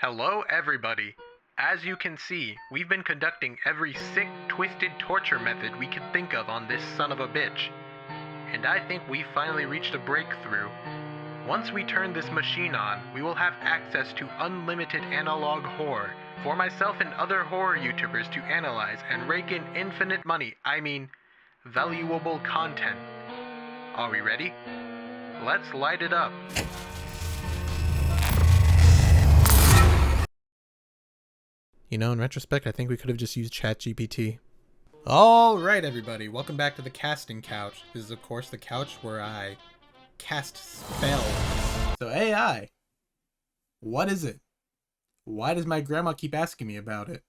Hello, everybody. As you can see, we've been conducting every sick, twisted torture method we could think of on this son of a bitch. And I think we finally reached a breakthrough. Once we turn this machine on, we will have access to unlimited analog horror for myself and other horror YouTubers to analyze and rake in infinite money, valuable content. Are we ready? Let's light it up. You know, in retrospect, I think we could have just used ChatGPT. Alright, everybody, welcome back to the casting couch. This is, of course, the couch where I cast spells. So, AI, what is it? Why does my grandma keep asking me about it?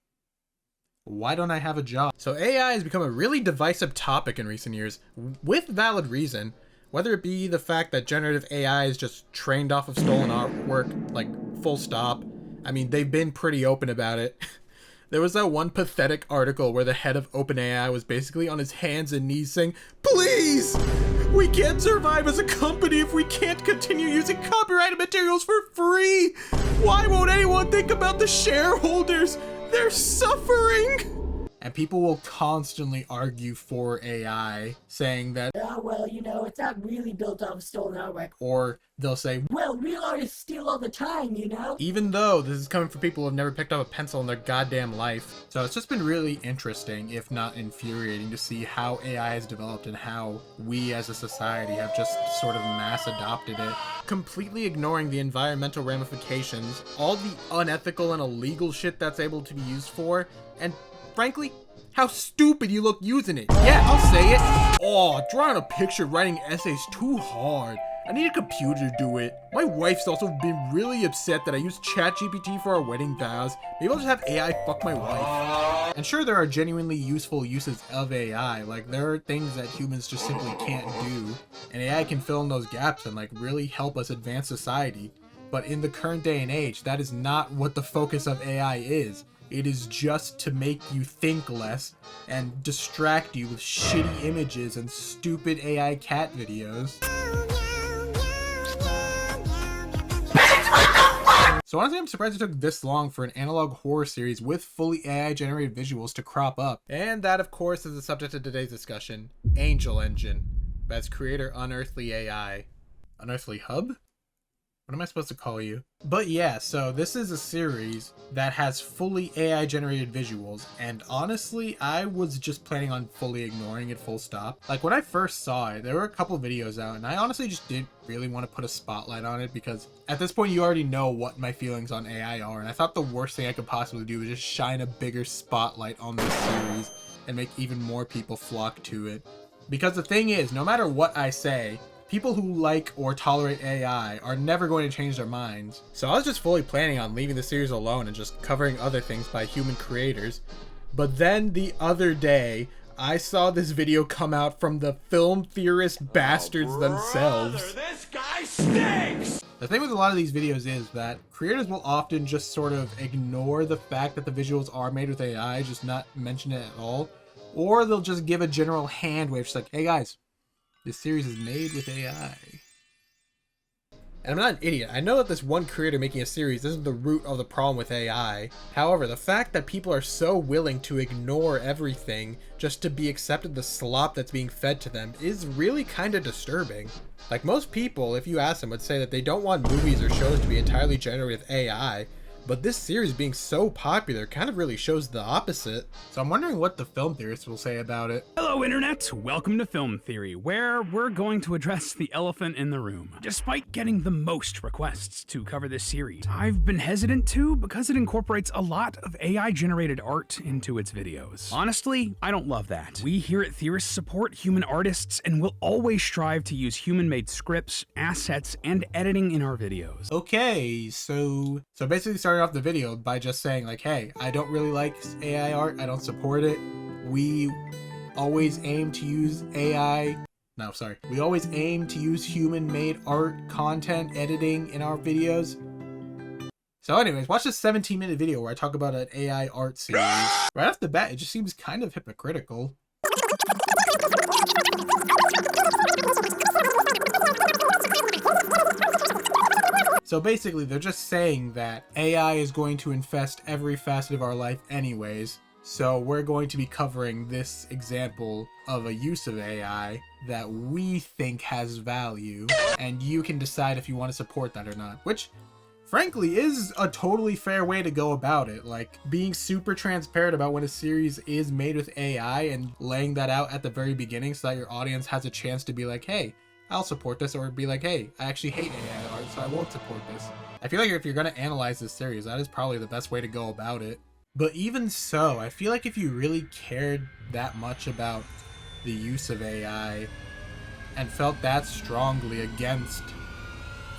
Why don't I have a job? So, AI has become a really divisive topic in recent years, with valid reason. Whether it be the fact that generative AI is just trained off of stolen artwork, like, full stop. I mean, they've been pretty open about it. There was that one pathetic article where the head of OpenAI was basically on his hands and knees saying, "Please! We can't survive as a company if we can't continue using copyrighted materials for free! Why won't anyone think about the shareholders? They're suffering!" And people will constantly argue for AI, saying that, "Oh, well, you know, it's not really built off stolen artwork." Or they'll say, "Well, real artists steal all the time, you know?" Even though this is coming from people who have never picked up a pencil in their goddamn life. So it's just been really interesting, if not infuriating, to see how AI has developed and how we as a society have just sort of mass adopted it, completely ignoring the environmental ramifications, all the unethical and illegal shit that's able to be used for, and frankly, how stupid you look using it. Yeah, I'll say it. Oh, drawing a picture, writing essays too hard. I need a computer to do it. My wife's also been really upset that I used ChatGPT for our wedding vows. Maybe I'll just have AI fuck my wife. And sure, there are genuinely useful uses of AI. Like, there are things that humans just simply can't do. And AI can fill in those gaps and, like, really help us advance society. But in the current day and age, that is not what the focus of AI is. It is just to make you think less and distract you with shitty images and stupid AI cat videos. So honestly, I'm surprised it took this long for an analog horror series with fully AI generated visuals to crop up. And that, of course, is the subject of today's discussion, Angel Engine, by its creator Unearthly AI. Unearthly Hub? What am I supposed to call you? But yeah, so this is a series that has fully AI generated visuals, and honestly, I was just planning on fully ignoring it full stop. Like, when I first saw it, there were a couple videos out, and I honestly just didn't really want to put a spotlight on it because at this point you already know what my feelings on AI are, and I thought the worst thing I could possibly do was just shine a bigger spotlight on this series and make even more people flock to it. Because the thing is, no matter what I say, people who like or tolerate AI are never going to change their minds. So I was just fully planning on leaving the series alone and just covering other things by human creators. But then the other day, I saw this video come out from the film theorist bastards themselves. This guy stinks! The thing with a lot of these videos is that creators will often just sort of ignore the fact that the visuals are made with AI, just not mention it at all. Or they'll just give a general hand wave, just like, "Hey guys, this series is made with AI." And I'm not an idiot. I know that this one creator making a series isn't the root of the problem with AI. However, the fact that people are so willing to ignore everything just to be accepted the slop that's being fed to them is really kind of disturbing. Like, most people, if you ask them, would say that they don't want movies or shows to be entirely generated with AI. But this series being so popular kind of really shows the opposite. So I'm wondering what the film theorists will say about it. Hello, Internet! Welcome to Film Theory, where we're going to address the elephant in the room. Despite getting the most requests to cover this series, I've been hesitant to because it incorporates a lot of AI-generated art into its videos. Honestly, I don't love that. We here at Theorists support human artists and will always strive to use human-made scripts, assets, and editing in our videos. Okay, so basically starting off the video by just saying, like, hey, I don't really like AI art, I don't support it. We always aim to use we always aim to use human-made art, content, editing in our videos. So anyways, watch this 17-minute video where I talk about an AI art series. Right off the bat, it just seems kind of hypocritical. So basically, they're just saying that AI is going to infest every facet of our life anyways. So we're going to be covering this example of a use of AI that we think has value, and you can decide if you want to support that or not, which frankly is a totally fair way to go about it. Like, being super transparent about when a series is made with AI and laying that out at the very beginning so that your audience has a chance to be like, hey, I'll support this, or be like, hey, I actually hate AI art, so I won't support this. I feel like if you're going to analyze this series, that is probably the best way to go about it. But even so, I feel like if you really cared that much about the use of AI and felt that strongly against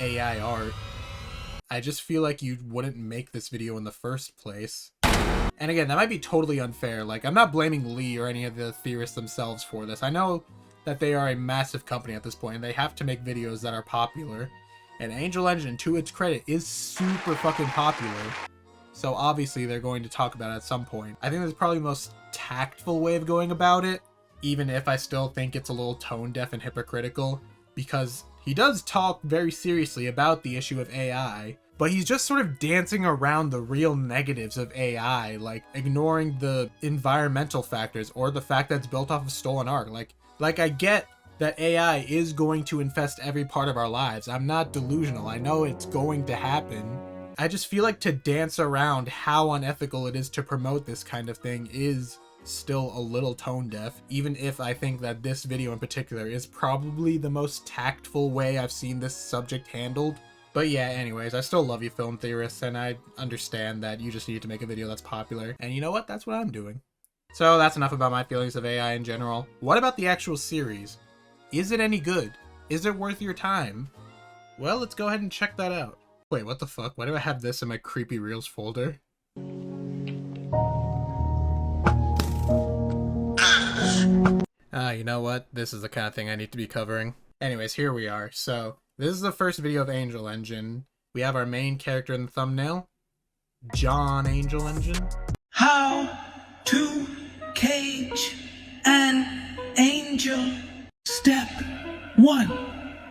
AI art, I just feel like you wouldn't make this video in the first place. And again, that might be totally unfair. Like, I'm not blaming Lee or any of the theorists themselves for this. I know that they are a massive company at this point, and they have to make videos that are popular. And Angel Engine, to its credit, is super fucking popular. So obviously they're going to talk about it at some point. I think that's probably the most tactful way of going about it, even if I still think it's a little tone deaf and hypocritical, because he does talk very seriously about the issue of AI, but he's just sort of dancing around the real negatives of AI, like ignoring the environmental factors or the fact that it's built off of stolen art. Like I get that AI is going to infest every part of our lives. I'm not delusional. I know it's going to happen. I just feel like to dance around how unethical it is to promote this kind of thing is still a little tone deaf, even if I think that this video in particular is probably the most tactful way I've seen this subject handled. But yeah, anyways, I still love you, film theorists, and I understand that you just need to make a video that's popular. And you know what? That's what I'm doing. So that's enough about my feelings of AI in general. What about the actual series? Is it any good? Is it worth your time? Well, let's go ahead and check that out. Wait, what the fuck? Why do I have this in my creepy reels folder? You know what? This is the kind of thing I need to be covering. Anyways, here we are. So, this is the first video of Angel Engine. We have our main character in the thumbnail, John Angel Engine. How to cage an angel. Step 1.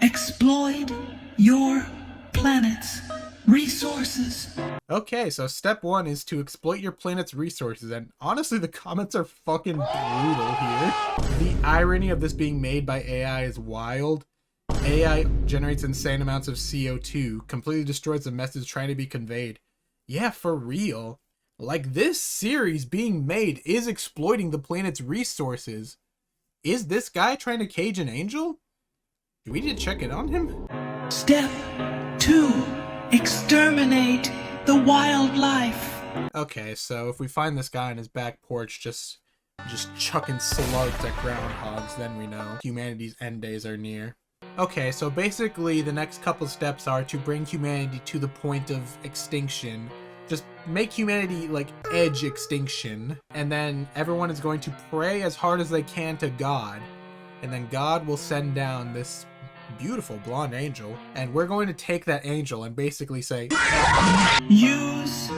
Exploit your planet's resources. Okay, so step 1 is to exploit your planet's resources, and honestly the comments are fucking brutal here. The irony of this being made by AI is wild. AI generates insane amounts of CO2, completely destroys the message trying to be conveyed. Yeah, for real. Like, this series being made is exploiting the planet's resources. Is this guy trying to cage an angel? Do we need to check in on him? Step 2. Exterminate the wildlife. Okay, so if we find this guy on his back porch just chucking slugs at groundhogs, then we know humanity's end days are near. Okay, so basically the next couple steps are to bring humanity to the point of extinction. Just make humanity, like, edge extinction, and then everyone is going to pray as hard as they can to God, and then God will send down this beautiful blonde angel, and we're going to take that angel and basically say, use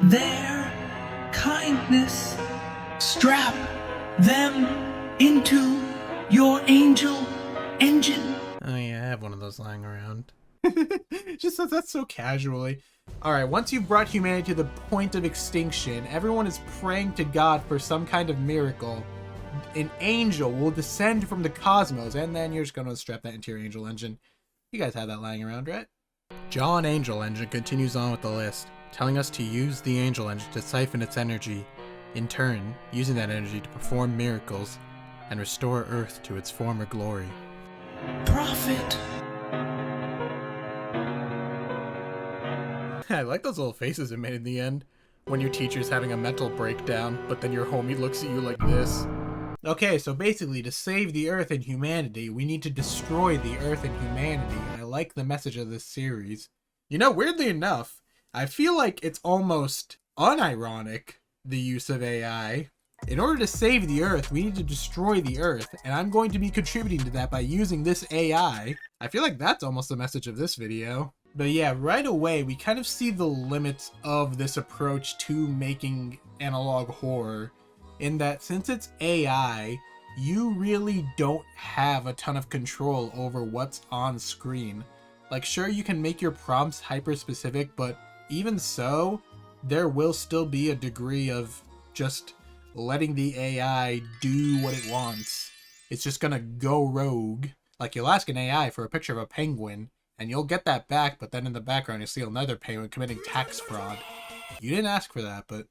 their kindness. Strap them into your angel engine. oh yeah, I have one of those lying around. Just says that so casually. Alright, once you've brought humanity to the point of extinction, everyone is praying to God for some kind of miracle. An angel will descend from the cosmos, and then you're just going to strap that into your angel engine. You guys have that lying around, right? John Angel Engine continues on with the list, telling us to use the angel engine to siphon its energy, in turn, using that energy to perform miracles and restore Earth to its former glory. Prophet. I like those little faces it made in the end, when your teacher's having a mental breakdown, but then your homie looks at you like this. Okay, so basically, to save the Earth and humanity, we need to destroy the Earth and humanity. I like the message of this series. You know, weirdly enough, I feel like it's almost unironic, the use of AI. In order to save the Earth, we need to destroy the Earth, and I'm going to be contributing to that by using this AI. I feel like that's almost the message of this video. But yeah, right away, we kind of see the limits of this approach to making analog horror, in that since it's AI, you really don't have a ton of control over what's on screen. Like, sure, you can make your prompts hyper-specific, but even so, there will still be a degree of just letting the AI do what it wants. It's just gonna go rogue. Like, you'll ask an AI for a picture of a penguin, and you'll get that back, but then in the background you'll see another penguin committing tax fraud. You didn't ask for that, but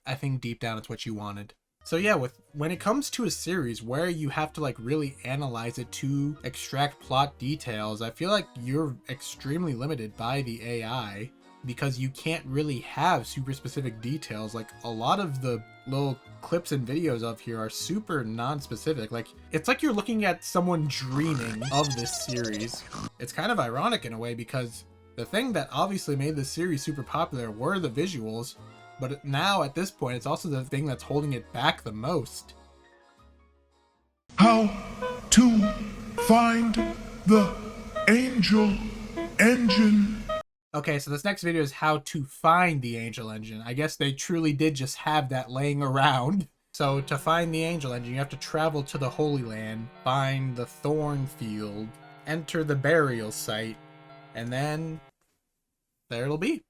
I think deep down it's what you wanted. So yeah, when it comes to a series where you have to like really analyze it to extract plot details, I feel like you're extremely limited by the AI because you can't really have super specific details. Like, a lot of the little clips and videos of here are super non-specific. Like, it's like you're looking at someone dreaming of this series. It's kind of ironic in a way because the thing that obviously made this series super popular were the visuals, but now at this point it's also the thing that's holding it back the most. How to find the angel engine. Okay, so this next video is how to find the angel engine. I guess they truly did just have that laying around. So to find the angel engine, you have to travel to the Holy Land, find the thorn field, enter the burial site, and then there it'll be.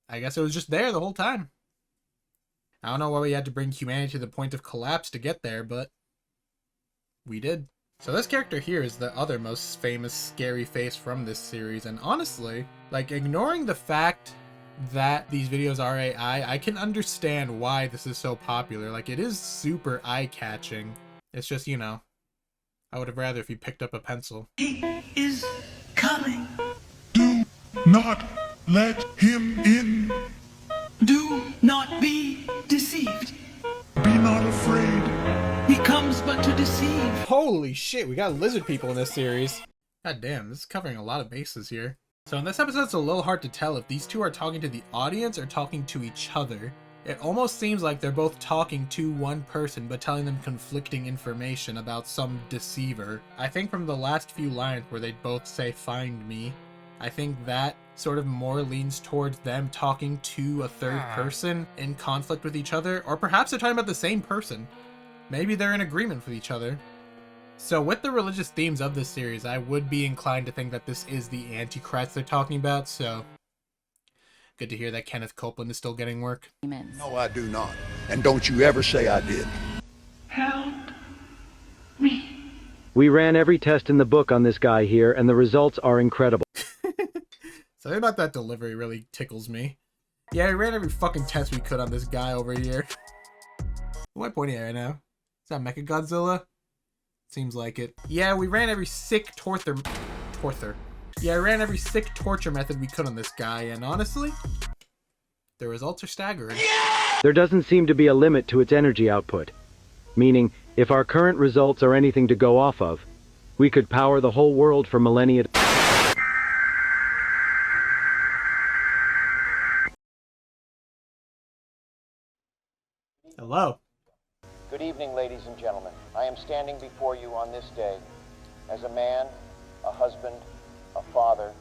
I guess it was just there the whole time. I don't know why we had to bring humanity to the point of collapse to get there, but we did. So this character here is the other most famous scary face from this series, and honestly, like, ignoring the fact that these videos are AI, I can understand why this is so popular. Like, it is super eye-catching. It's just, you know, I would have rather if you picked up a pencil. He is coming. Do not let him in. Do not be deceived. Be not afraid. He comes but to deceive. Holy shit, we got lizard people in this series. God damn, this is covering a lot of bases here. So in this episode, it's a little hard to tell if these two are talking to the audience or talking to each other. It almost seems like they're both talking to one person, but telling them conflicting information about some deceiver. I think from the last few lines where they both say, "Find me," I think that sort of more leans towards them talking to a third person in conflict with each other, or perhaps they're talking about the same person. Maybe they're in agreement with each other. So with the religious themes of this series, I would be inclined to think that this is the Antichrist they're talking about, so good to hear that Kenneth Copeland is still getting work. No, I do not. And don't you ever say I did. Help me. We ran every test in the book on this guy here, and the results are incredible. Something about that delivery really tickles me. Yeah, we ran every fucking test we could on this guy over here. Who am I pointing at right now? Is that Mechagodzilla? Seems like it. Yeah, we ran every sick torture method we could on this guy, and honestly, the results are staggering. There doesn't seem to be a limit to its energy output. Meaning, if our current results are anything to go off of, we could power the whole world for millennia. Hello. Good evening, ladies and gentlemen. I am standing before you on this day as a man, a husband, a father,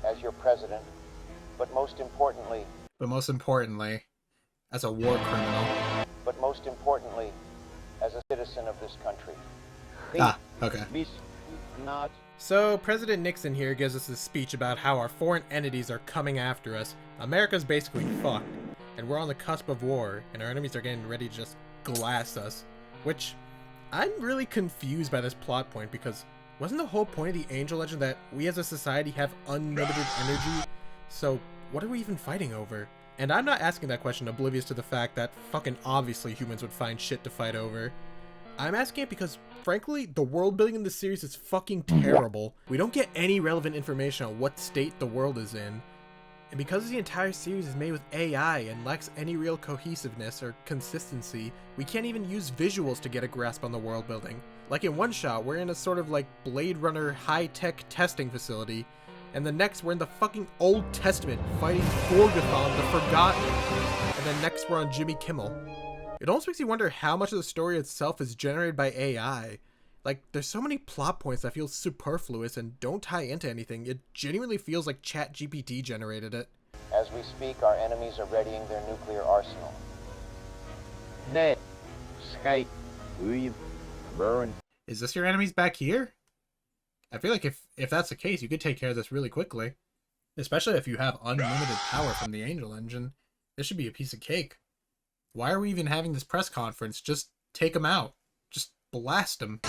as your president, but most importantly, as a war criminal. But most importantly, as a citizen of this country. Okay. So President Nixon here gives us a speech about how our foreign entities are coming after us. America's basically fucked, and we're on the cusp of war, and our enemies are getting ready to just glass us. Which, I'm really confused by this plot point, because wasn't the whole point of the Angel Legend that we as a society have unlimited energy? So what are we even fighting over? And I'm not asking that question oblivious to the fact that fucking obviously humans would find shit to fight over. I'm asking it because, frankly, the world building in this series is fucking terrible. We don't get any relevant information on what state the world is in. And because the entire series is made with AI and lacks any real cohesiveness or consistency, we can't even use visuals to get a grasp on the world building. Like in one shot, we're in a sort of like Blade Runner high-tech testing facility, and the next we're in the fucking Old Testament fighting Gorgathon the Forgotten, and then next we're on Jimmy Kimmel. It almost makes you wonder how much of the story itself is generated by AI. Like, there's so many plot points that feel superfluous and don't tie into anything. It genuinely feels like ChatGPT generated it. As we speak, our enemies are readying their nuclear arsenal. Is this your enemies back here? I feel like if that's the case, you could take care of this really quickly. Especially if you have unlimited power from the Angel Engine. This should be a piece of cake. Why are we even having this press conference? Just take them out. Just blast them.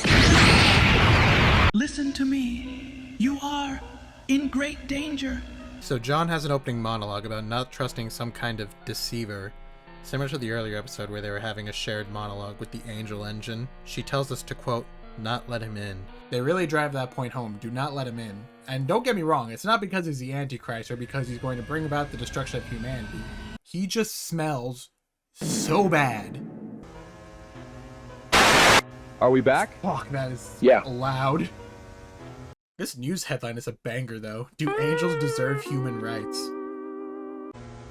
Listen to me. You are in great danger. So John has an opening monologue about not trusting some kind of deceiver. Similar to the earlier episode where they were having a shared monologue with the Angel Engine. She tells us to, quote, not let him in. They really drive that point home. Do not let him in. And don't get me wrong, it's not because he's the Antichrist or because he's going to bring about the destruction of humanity. He just smells so bad. Are we back? Fuck, that is Yeah. loud. This news headline is a banger, though. Do angels deserve human rights?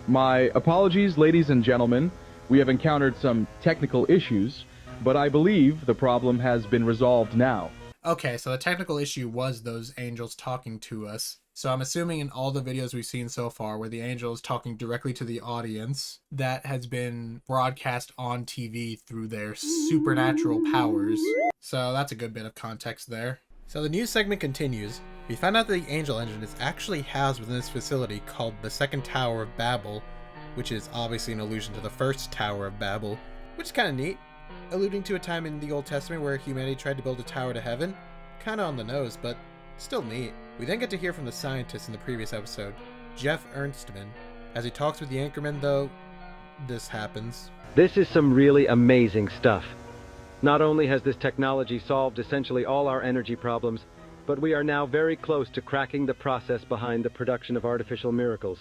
My apologies, ladies and gentlemen. We have encountered some technical issues, but I believe the problem has been resolved now. Okay, so the technical issue was those angels talking to us. So I'm assuming in all the videos we've seen so far where the angel is talking directly to the audience, that has been broadcast on TV through their supernatural powers. So that's a good bit of context there. So the news segment continues. We find out that the Angel Engine is actually housed within this facility called the Second Tower of Babel, which is obviously an allusion to the First Tower of Babel, which is kind of neat, alluding to a time in the Old Testament where humanity tried to build a tower to heaven. Kind of on the nose, but still neat. We then get to hear from the scientist in the previous episode, Jeff Ernstman. As he talks with the anchorman, though, this happens. This is some really amazing stuff. Not only has this technology solved essentially all our energy problems, but we are now very close to cracking the process behind the production of artificial miracles.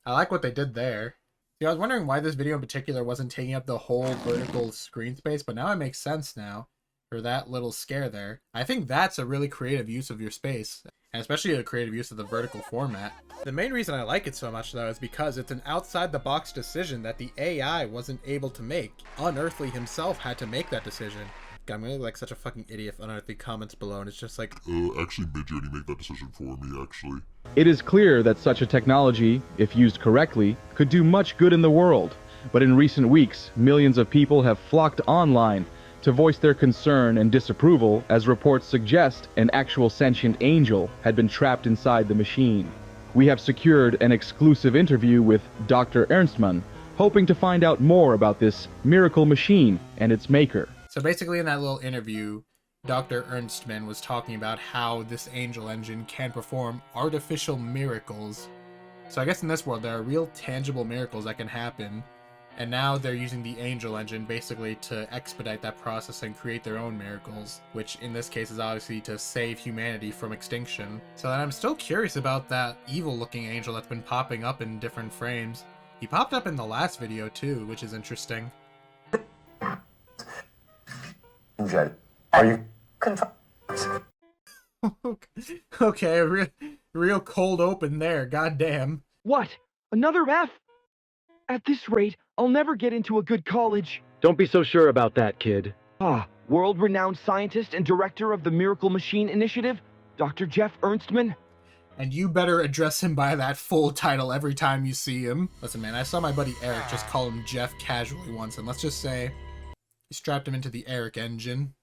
I like what they did there. See, I was wondering why this video in particular wasn't taking up the whole vertical screen space, but now it makes sense now for that little scare there. I think that's a really creative use of your space, and especially a creative use of the vertical format. The main reason I like it so much, though, is because it's an outside-the-box decision that the AI wasn't able to make. Unearthly himself had to make that decision. God, I'm gonna look like such a fucking idiot if Unearthly comments below, and it's just like, Actually, Midjourney made that decision for me, actually. It is clear that such a technology, if used correctly, could do much good in the world. But in recent weeks, millions of people have flocked online to voice their concern and disapproval as reports suggest an actual sentient angel had been trapped inside the machine. We have secured an exclusive interview with Dr. Ernstman, hoping to find out more about this miracle machine and its maker. So basically in that little interview, Dr. Ernstman was talking about how this Angel Engine can perform artificial miracles. So I guess in this world there are real tangible miracles that can happen, and now they're using the Angel Engine basically to expedite that process and create their own miracles, which in this case is obviously to save humanity from extinction. So then I'm still curious about that evil looking angel that's been popping up in different frames. He popped up in the last video too, which is interesting. Are you Okay, real cold open there, goddamn. What? Another F? At this rate, I'll never get into a good college. Don't be so sure about that, kid. World-renowned scientist and director of the Miracle Machine Initiative, Dr. Jeff Ernstman. And you better address him by that full title every time you see him. Listen, man, I saw my buddy Eric just call him Jeff casually once, and let's just say he strapped him into the Eric engine.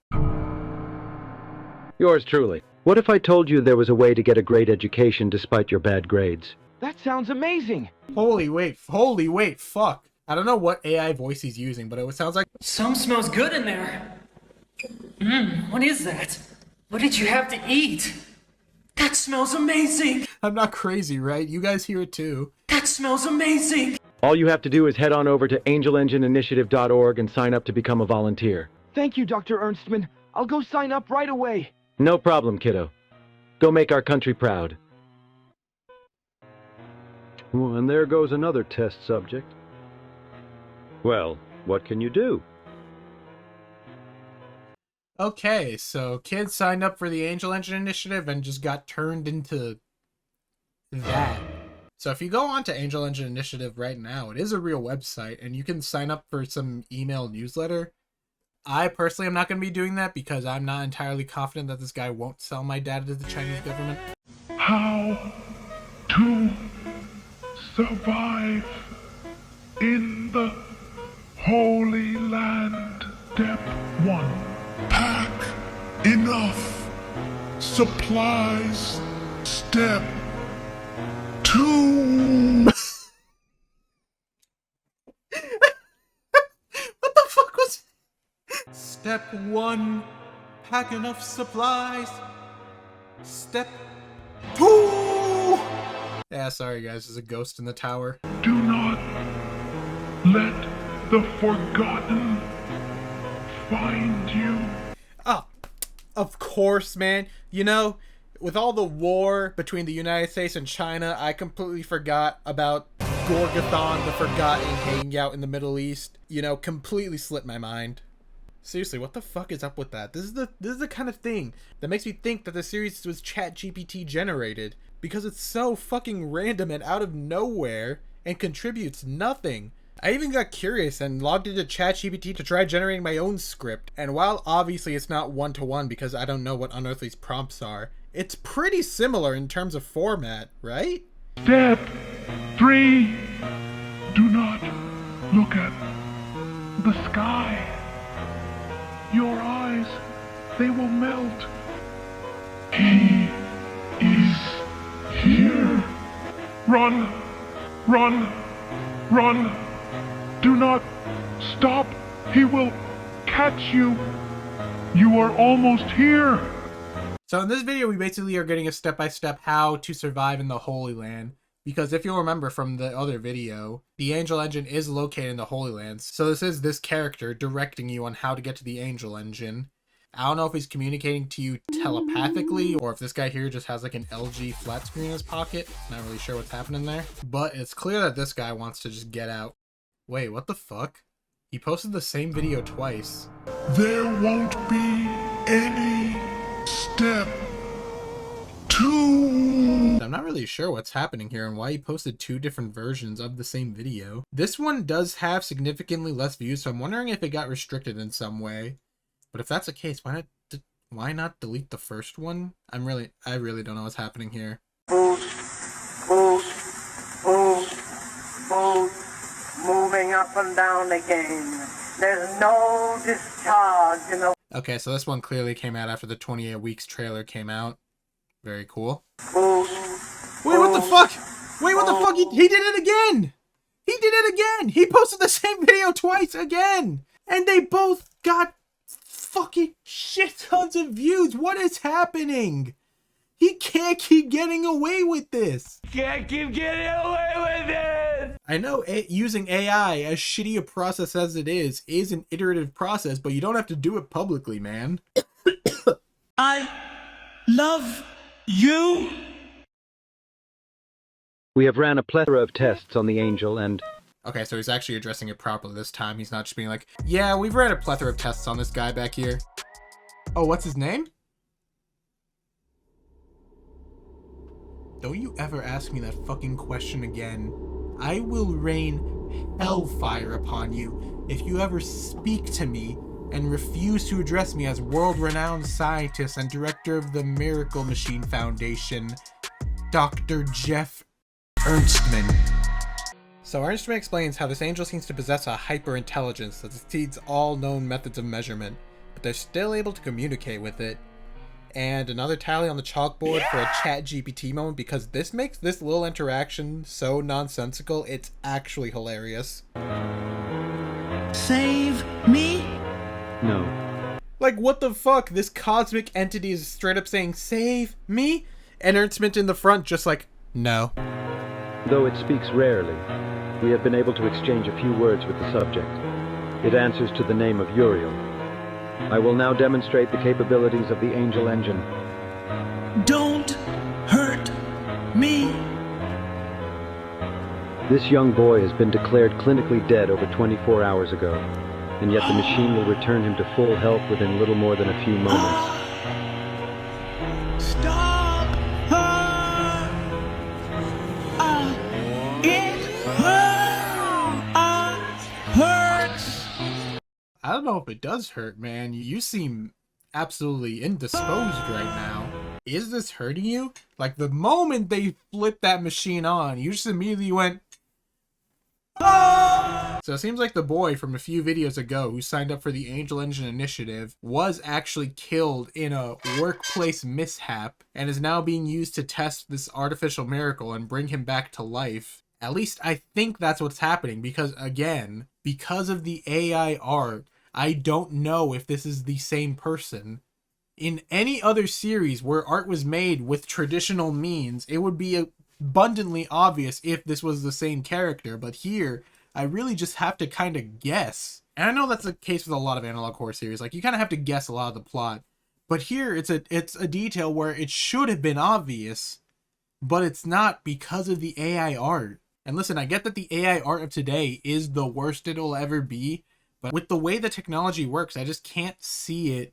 Yours truly. What if I told you there was a way to get a great education despite your bad grades? That sounds amazing. Holy wait, fuck. I don't know what AI voice he's using, but it sounds like... Some smells good in there. What is that? What did you have to eat? That smells amazing. I'm not crazy, right? You guys hear it too. That smells amazing. All you have to do is head on over to angelengineinitiative.org and sign up to become a volunteer. Thank you, Dr. Ernstman. I'll go sign up right away. No problem, kiddo. Go make our country proud. Well, and there goes another test subject. Well, what can you do? Okay, so kids signed up for the Angel Engine Initiative and just got turned into that. So if you go on to Angel Engine Initiative right now, it is a real website, and you can sign up for some email newsletter. I personally am not going to be doing that because I'm not entirely confident that this guy won't sell my data to the Chinese government. How to survive in the Holy Land. Step 1. Pack enough supplies. Step 2. What the fuck was... Step 1, pack enough supplies. Step 2! Yeah, sorry guys, there's a ghost in the tower. Do not let the forgotten find you. Oh, of course, man. You know, with all the war between the United States and China, I completely forgot about Gorgathon the Forgotten hanging out in the Middle East. You know, completely slipped my mind. Seriously, what the fuck is up with that? This is the kind of thing that makes me think that the series was ChatGPT generated, because it's so fucking random and out of nowhere and contributes nothing. I even got curious and logged into ChatGPT to try generating my own script, and while obviously it's not one-to-one because I don't know what Unearthly's prompts are, it's pretty similar in terms of format, right? Step 3. Do not look at the sky. Your eyes, they will melt. He is here. Run, run, run. Do not stop. He will catch you. You are almost here. So in this video, we basically are getting a step-by-step how to survive in the Holy Land. Because if you'll remember from the other video, the Angel Engine is located in the Holy Lands. So this is this character directing you on how to get to the Angel Engine. I don't know if he's communicating to you telepathically or if this guy here just has like an LG flat screen in his pocket. Not really sure what's happening there. But it's clear that this guy wants to just get out. Wait, what the fuck? He posted the same video twice. There won't be any step 2. I'm not really sure what's happening here and why he posted 2 different versions of the same video. This one does have significantly less views, so I'm wondering if it got restricted in some way. But if that's the case, why not delete the first one? I really don't know what's happening here. Moving up and down again. There's no discharge in the... Okay, so this one clearly came out after the 28 Weeks trailer came out. Very cool. Wait, what the fuck? Wait, what the fuck? He did it again! He did it again! He posted the same video twice again! And they both got fucking shit tons of views. What is happening? He can't keep getting away with this. Can't keep getting away with it. I know using AI, as shitty a process as it is an iterative process, but you don't have to do it publicly, man. I love you. We have ran a plethora of tests on the Angel and... Okay, so he's actually addressing it properly this time. He's not just being like, yeah, we've ran a plethora of tests on this guy back here. Oh, what's his name? Don't you ever ask me that fucking question again. I will rain hellfire upon you if you ever speak to me and refuse to address me as world-renowned scientist and director of the Miracle Machine Foundation, Dr. Jeff Ernstman. So Ernstman explains how this angel seems to possess a hyper-intelligence that exceeds all known methods of measurement, but they're still able to communicate with it. And another tally on the chalkboard for a ChatGPT moment, because this makes this little interaction so nonsensical, it's actually hilarious. Save me? No. Like, what the fuck? This cosmic entity is straight up saying, save me? And Ernstman in the front just like, no. Though it speaks rarely, we have been able to exchange a few words with the subject. It answers to the name of Uriel. I will now demonstrate the capabilities of the Angel Engine. Don't hurt me. This young boy has been declared clinically dead over 24 hours ago, and yet the machine will return him to full health within little more than a few moments. Stop her! It hurts! I don't know if it does hurt, man. You seem absolutely indisposed right now. Is this hurting you? Like, the moment they flipped that machine on, you just immediately went, ah! So it seems like the boy from a few videos ago who signed up for the Angel Engine initiative was actually killed in a workplace mishap and is now being used to test this artificial miracle and bring him back to life. At least I think that's what's happening because, again, because of the AI art, I don't know if this is the same person. In any other series where art was made with traditional means, it would be abundantly obvious if this was the same character, but here, I really just have to kind of guess. And I know that's the case with a lot of analog horror series, like you kind of have to guess a lot of the plot. But here, it's a detail where it should have been obvious, but it's not because of the AI art. And listen, I get that the AI art of today is the worst it'll ever be, but with the way the technology works, I just can't see it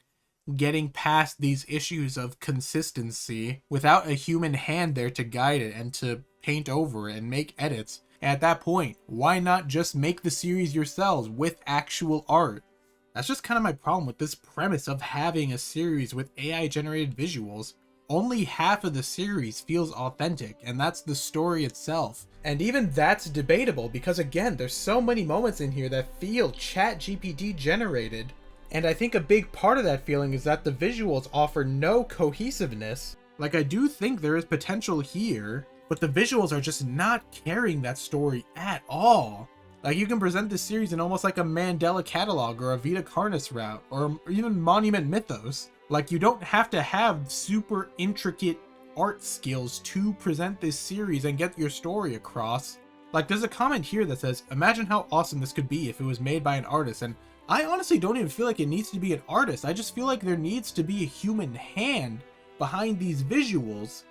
getting past these issues of consistency without a human hand there to guide it and to paint over it and make edits. And at that point, why not just make the series yourselves with actual art? That's just kind of my problem with this premise of having a series with AI generated visuals. Only half of the series feels authentic, and that's the story itself. And even that's debatable because, again, there's so many moments in here that feel ChatGPT generated. And I think a big part of that feeling is that the visuals offer no cohesiveness. Like, I do think there is potential here, but the visuals are just not carrying that story at all. Like, you can present this series in almost like a Mandela catalog or a Vita Carnus route or even Monument Mythos. Like, you don't have to have super intricate art skills to present this series and get your story across. Like, there's a comment here that says, imagine how awesome this could be if it was made by an artist, and I honestly don't even feel like it needs to be an artist. I just feel like there needs to be a human hand behind these visuals.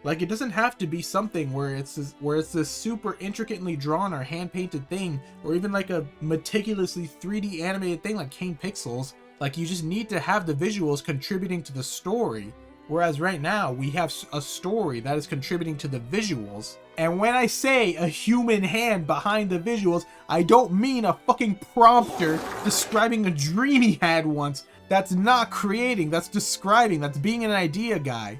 Like, it doesn't have to be something where it's this super intricately drawn or hand-painted thing, or even like a meticulously 3D animated thing like Kane Pixels. Like, you just need to have the visuals contributing to the story. Whereas right now, we have a story that is contributing to the visuals. And when I say a human hand behind the visuals, I don't mean a fucking prompter describing a dream he had once. That's not creating, that's describing, that's being an idea guy.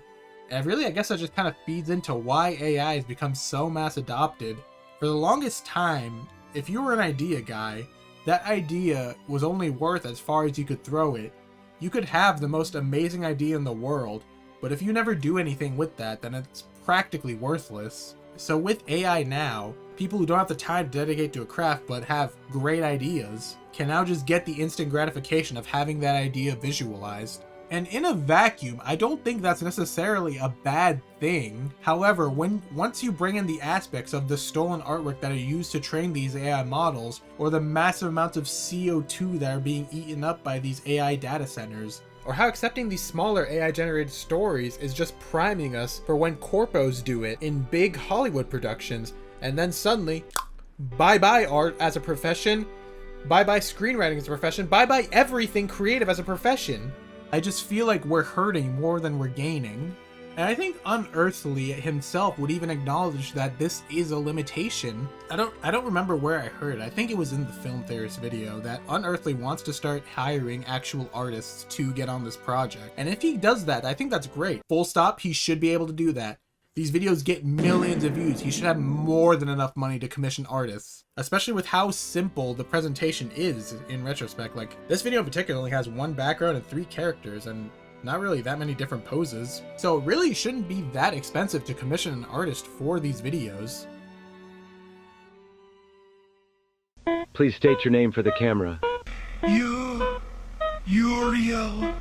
And really, I guess that just kind of feeds into why AI has become so mass adopted. For the longest time, if you were an idea guy, that idea was only worth as far as you could throw it. You could have the most amazing idea in the world, but if you never do anything with that, then it's practically worthless. So with AI now, people who don't have the time to dedicate to a craft but have great ideas can now just get the instant gratification of having that idea visualized. And in a vacuum, I don't think that's necessarily a bad thing. However, once you bring in the aspects of the stolen artwork that are used to train these AI models, or the massive amounts of CO2 that are being eaten up by these AI data centers, or how accepting these smaller AI-generated stories is just priming us for when corpos do it in big Hollywood productions, and then suddenly, bye-bye art as a profession, bye-bye screenwriting as a profession, bye-bye everything creative as a profession. I just feel like we're hurting more than we're gaining. And I think Unearthly himself would even acknowledge that this is a limitation. I don't remember where I heard it. I think it was in the Film Theorist video that Unearthly wants to start hiring actual artists to get on this project. And if he does that, I think that's great. Full stop, he should be able to do that. These videos get millions of views. He should have more than enough money to commission artists, especially with how simple the presentation is in retrospect. Like, this video in particular only has one background and 3 characters and not really that many different poses. So it really shouldn't be that expensive to commission an artist for these videos. Please state your name for the camera. Uriel.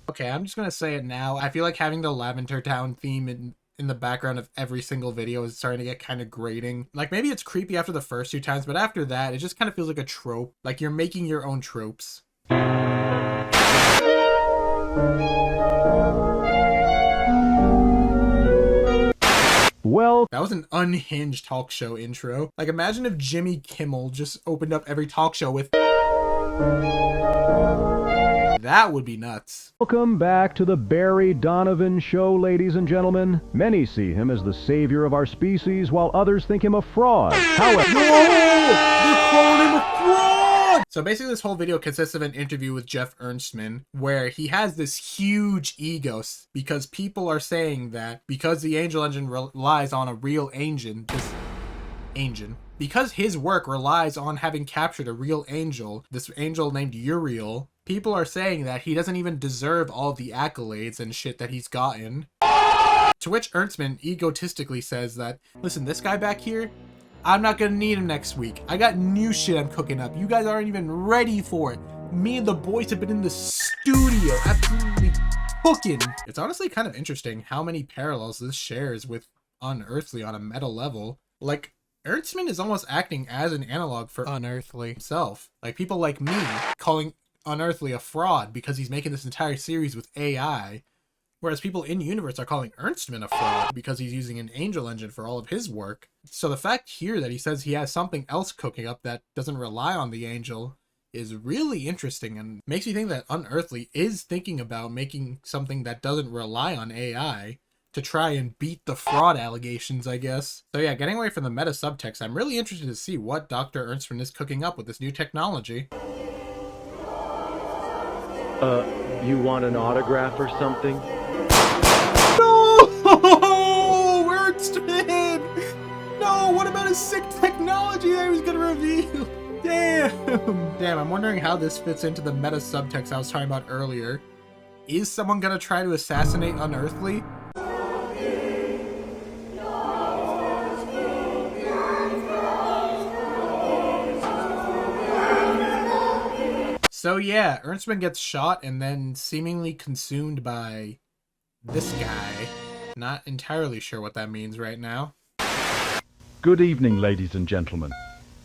Okay, I'm just gonna say it now. I feel like having the Lavender Town theme in the background of every single video is starting to get kind of grating. Like, maybe it's creepy after the first 2 times, but after that, it just kind of feels like a trope. Like, you're making your own tropes. Well, that was an unhinged talk show intro. Like, imagine if Jimmy Kimmel just opened up every talk show with... That would be nuts. Welcome back to the Barry Donovan Show, ladies and gentlemen. Many see him as the savior of our species, while others think him a fraud. However, they're calling him a fraud! god! So basically this whole video consists of an interview with Jeff Ernstman where he has this huge ego because people are saying that because the Angel Engine relies on a real engine, because his work relies on having captured a real angel, this angel named Uriel, people are saying that he doesn't even deserve all the accolades and shit that he's gotten. To which Ernstman egotistically says that, listen, this guy back here, I'm not gonna need him next week. I got new shit I'm cooking up. You guys aren't even ready for it. Me and the boys have been in the studio, absolutely cooking. It's honestly kind of interesting how many parallels this shares with Unearthly on a meta level. Like, Ernstman is almost acting as an analog for Unearthly himself. Like, people like me calling Unearthly a fraud because he's making this entire series with AI, whereas people in universe are calling Ernstman a fraud because he's using an Angel Engine for all of his work. So the fact here that he says he has something else cooking up that doesn't rely on the Angel is really interesting and makes me think that Unearthly is thinking about making something that doesn't rely on AI to try and beat the fraud allegations, I guess. So yeah, getting away from the meta subtext, I'm really interested to see what Dr. Ernstman is cooking up with this new technology. You want an autograph or something? No! Ernstman! No, what about his sick technology that he was gonna reveal? Damn, I'm wondering how this fits into the meta subtext I was talking about earlier. Is someone gonna try to assassinate Unearthly? So yeah, Ernstman gets shot and then seemingly consumed by this guy. Not entirely sure what that means right now. Good evening, ladies and gentlemen.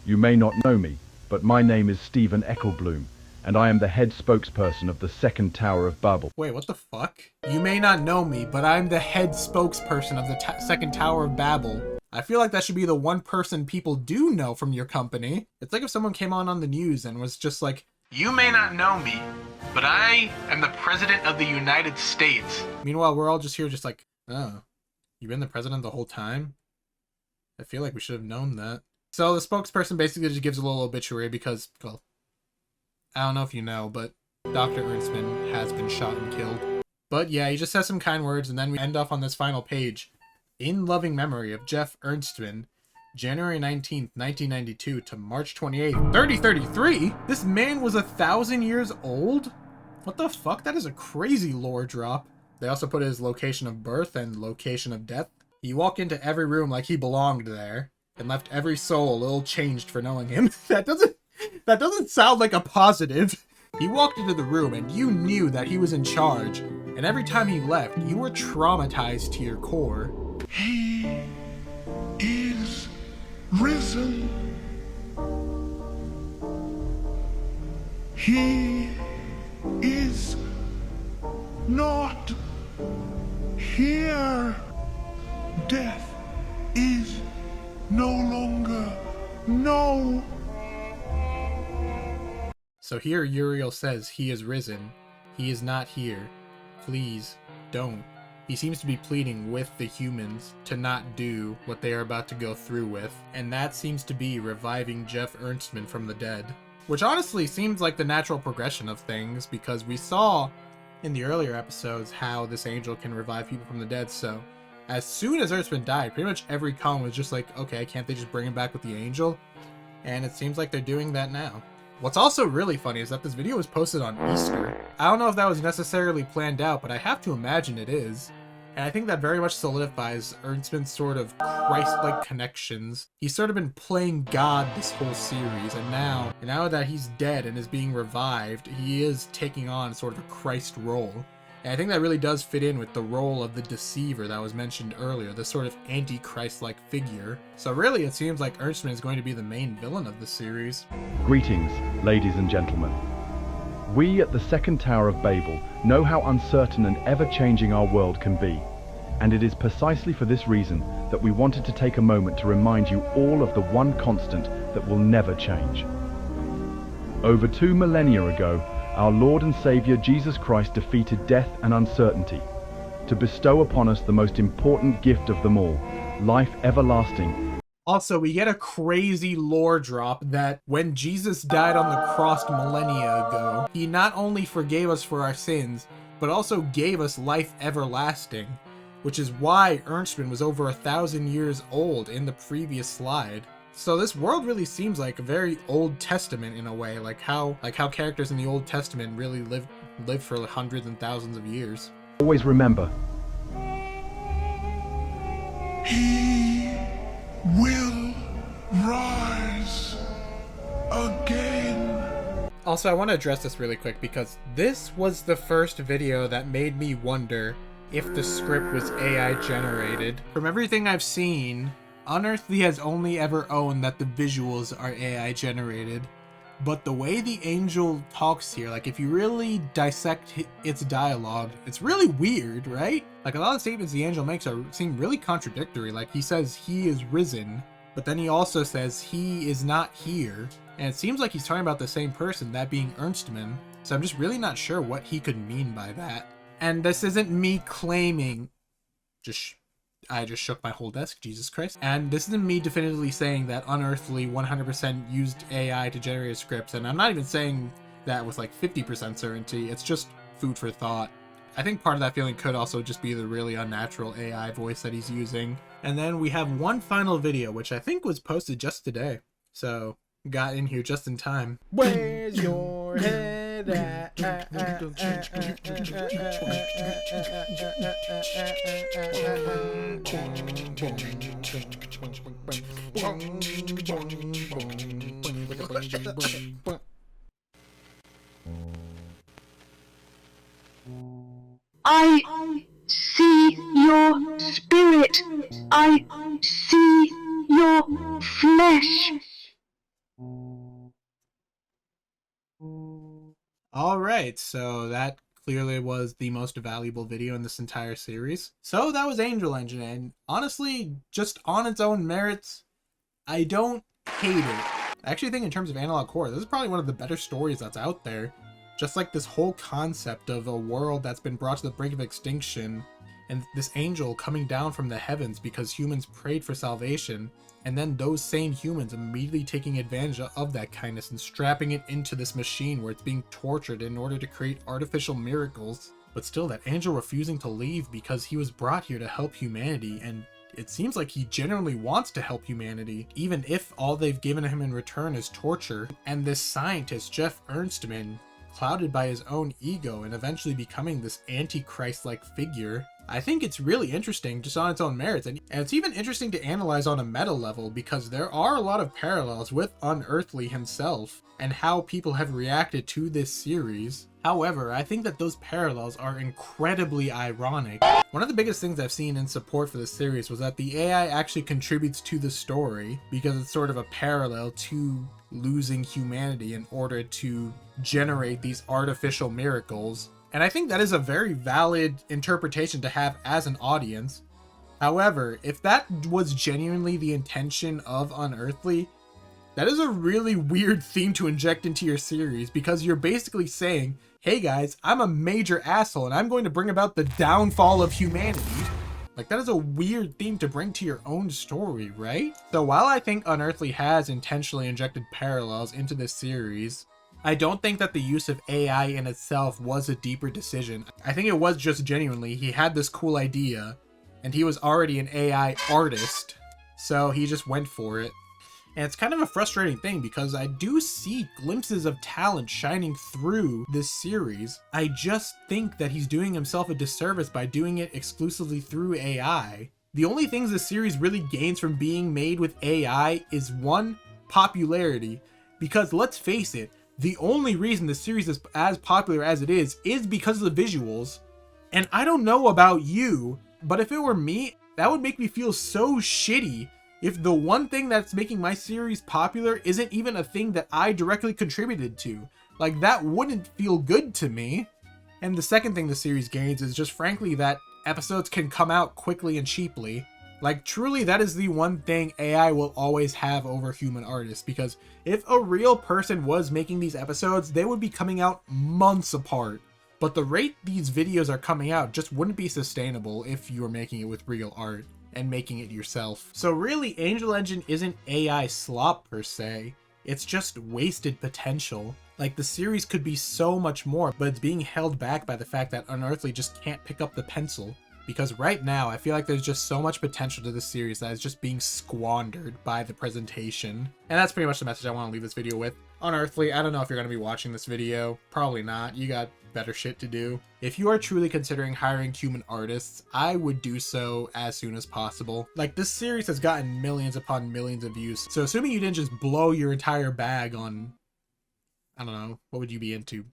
You may not know me, but my name is Stephen Eckelbloom, and I am the head spokesperson of the Second Tower of Babel. Wait, what the fuck? You may not know me, but I'm the head spokesperson of the Second Tower of Babel. I feel like that should be the one person people do know from your company. It's like if someone came on the news and was just like, you may not know me, but I am the President of the United States. Meanwhile, we're all just here just like, oh, you've been the president the whole time? I feel like we should have known that. So the spokesperson basically just gives a little obituary because, well, I don't know if you know, but Dr. Ernstman has been shot and killed. But yeah, he just says some kind words, and then we end off on this final page. In loving memory of Jeff Ernstman, January 19th, 1992 to March 28th, 3033? This man was 1,000 years old? What the fuck? That is a crazy lore drop. They also put his location of birth and location of death. He walked into every room like he belonged there, and left every soul a little changed for knowing him. That doesn't sound like a positive. He walked into the room and you knew that he was in charge, and every time he left, you were traumatized to your core. He is risen. He is not here. Death is no longer. No. So here Uriel says he is risen. He is not here. Please don't. He seems to be pleading with the humans to not do what they are about to go through with, and that seems to be reviving Jeff Ernstman from the dead. Which honestly seems like the natural progression of things, because we saw in the earlier episodes how this angel can revive people from the dead, so as soon as Ernstman died, pretty much every con was just like, okay, can't they just bring him back with the angel? And it seems like they're doing that now. What's also really funny is that this video was posted on Easter. I don't know if that was necessarily planned out, but I have to imagine it is. And I think that very much solidifies Ernstman's sort of Christ-like connections. He's sort of been playing God this whole series, and now that he's dead and is being revived, he is taking on sort of a Christ role. And I think that really does fit in with the role of the deceiver that was mentioned earlier, the sort of anti-Christ-like figure. So really, it seems like Ernstman is going to be the main villain of the series. Greetings, ladies and gentlemen. We at the Second Tower of Babel know how uncertain and ever-changing our world can be, and it is precisely for this reason that we wanted to take a moment to remind you all of the one constant that will never change. Over 2 millennia ago, our Lord and Savior Jesus Christ defeated death and uncertainty to bestow upon us the most important gift of them all, life everlasting. Also, we get a crazy lore drop that when Jesus died on the cross millennia ago, he not only forgave us for our sins, but also gave us life everlasting, which is why Ernstman was over 1,000 years old in the previous slide. So this world really seems like a very Old Testament in a way, like how characters in the Old Testament really lived for hundreds and thousands of years. Always remember, He will rise again. Also, I want to address this really quick because this was the first video that made me wonder if the script was AI generated. From everything I've seen, Unearthly has only ever owned that the visuals are AI generated, but the way the angel talks here, like if you really dissect its dialogue, it's really weird, right? Like a lot of statements the angel makes seem really contradictory. Like he says he is risen, but then he also says he is not here. And it seems like he's talking about the same person, that being Ernstman. So I'm just really not sure what he could mean by that. And this isn't me claiming, I just shook my whole desk, Jesus Christ. And this isn't me definitively saying that Unearthly 100% used AI to generate scripts. And I'm not even saying that with like 50% certainty. It's just food for thought. I think part of that feeling could also just be the really unnatural AI voice that he's using. And then we have one final video, which I think was posted just today. So got in here just in time. Where's your head at? I see your spirit. I see your flesh. Alright, so that clearly was the most valuable video in this entire series. So that was Angel Engine, and honestly, just on its own merits, I don't hate it. I actually think in terms of analog horror, this is probably one of the better stories that's out there. Just like this whole concept of a world that's been brought to the brink of extinction, and this angel coming down from the heavens because humans prayed for salvation, and then those same humans immediately taking advantage of that kindness and strapping it into this machine where it's being tortured in order to create artificial miracles. But still, that angel refusing to leave because he was brought here to help humanity, and it seems like he genuinely wants to help humanity, even if all they've given him in return is torture. And this scientist, Jeff Ernstman, clouded by his own ego and eventually becoming this Antichrist-like figure. I think it's really interesting just on its own merits, and it's even interesting to analyze on a meta level because there are a lot of parallels with Unearthly himself and how people have reacted to this series. However, I think that those parallels are incredibly ironic. One of the biggest things I've seen in support for this series was that the AI actually contributes to the story because it's sort of a parallel to losing humanity in order to generate these artificial miracles. And I think that is a very valid interpretation to have as an audience. However, if that was genuinely the intention of Unearthly, that is a really weird theme to inject into your series because you're basically saying, hey guys, I'm a major asshole and I'm going to bring about the downfall of humanity. Like, that is a weird theme to bring to your own story, right? So while I think Unearthly has intentionally injected parallels into this series, I don't think that the use of AI in itself was a deeper decision. I think it was just genuinely, he had this cool idea, and he was already an AI artist, so he just went for it. And it's kind of a frustrating thing because I do see glimpses of talent shining through this series. I just think that he's doing himself a disservice by doing it exclusively through AI. The only things this series really gains from being made with AI is one, popularity. Because let's face it, the only reason the series is as popular as it is because of the visuals. And I don't know about you, but if it were me, that would make me feel so shitty if the one thing that's making my series popular isn't even a thing that I directly contributed to. Like, that wouldn't feel good to me. And the second thing the series gains is just frankly that episodes can come out quickly and cheaply. Like, truly, that is the one thing AI will always have over human artists, because if a real person was making these episodes, they would be coming out months apart. But the rate these videos are coming out just wouldn't be sustainable if you were making it with real art. and making it yourself. So really, Angel Engine isn't AI slop per se, it's just wasted potential. Like, the series could be so much more, but it's being held back by the fact that Unearthly just can't pick up the pencil. Because right now, I feel like there's just so much potential to this series that is just being squandered by the presentation. And that's pretty much the message I want to leave this video with. Unearthly, I don't know if you're going to be watching this video. Probably not. You got better shit to do. If you are truly considering hiring human artists, I would do so as soon as possible. Like, this series has gotten millions upon millions of views. So assuming you didn't just blow your entire bag on, I don't know, what would you be into?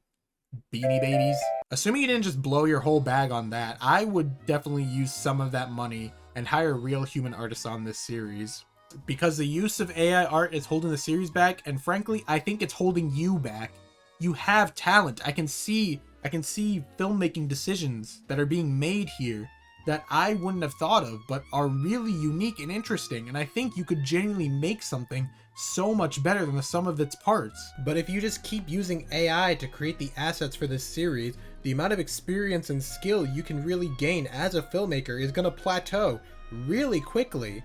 Beanie Babies? Assuming you didn't just blow your whole bag on that, I would definitely use some of that money and hire real human artists on this series. Because the use of AI art is holding the series back, and frankly, I think it's holding you back. You have talent. I can see filmmaking decisions that are being made here that I wouldn't have thought of, but are really unique and interesting, and I think you could genuinely make something so much better than the sum of its parts. But if you just keep using AI to create the assets for this series, the amount of experience and skill you can really gain as a filmmaker is going to plateau really quickly.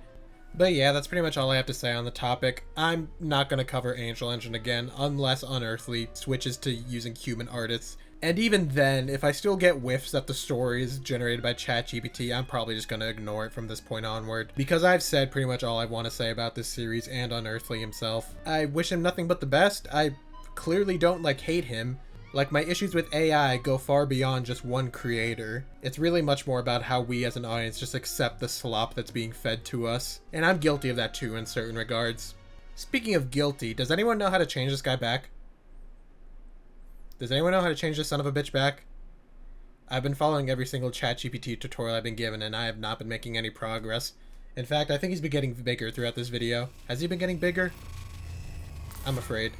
But yeah, that's pretty much all I have to say on the topic. I'm not going to cover Angel Engine again unless Unearthly switches to using human artists. And even then, if I still get whiffs that the story is generated by ChatGPT, I'm probably just going to ignore it from this point onward. Because I've said pretty much all I want to say about this series and Unearthly himself. I wish him nothing but the best. I clearly don't, hate him. Like, my issues with AI go far beyond just one creator. It's really much more about how we as an audience just accept the slop that's being fed to us. And I'm guilty of that too in certain regards. Speaking of guilty, does anyone know how to change this guy back? Does anyone know how to change this son of a bitch back? I've been following every single ChatGPT tutorial I've been given, and I have not been making any progress. In fact, I think he's been getting bigger throughout this video. Has he been getting bigger? I'm afraid.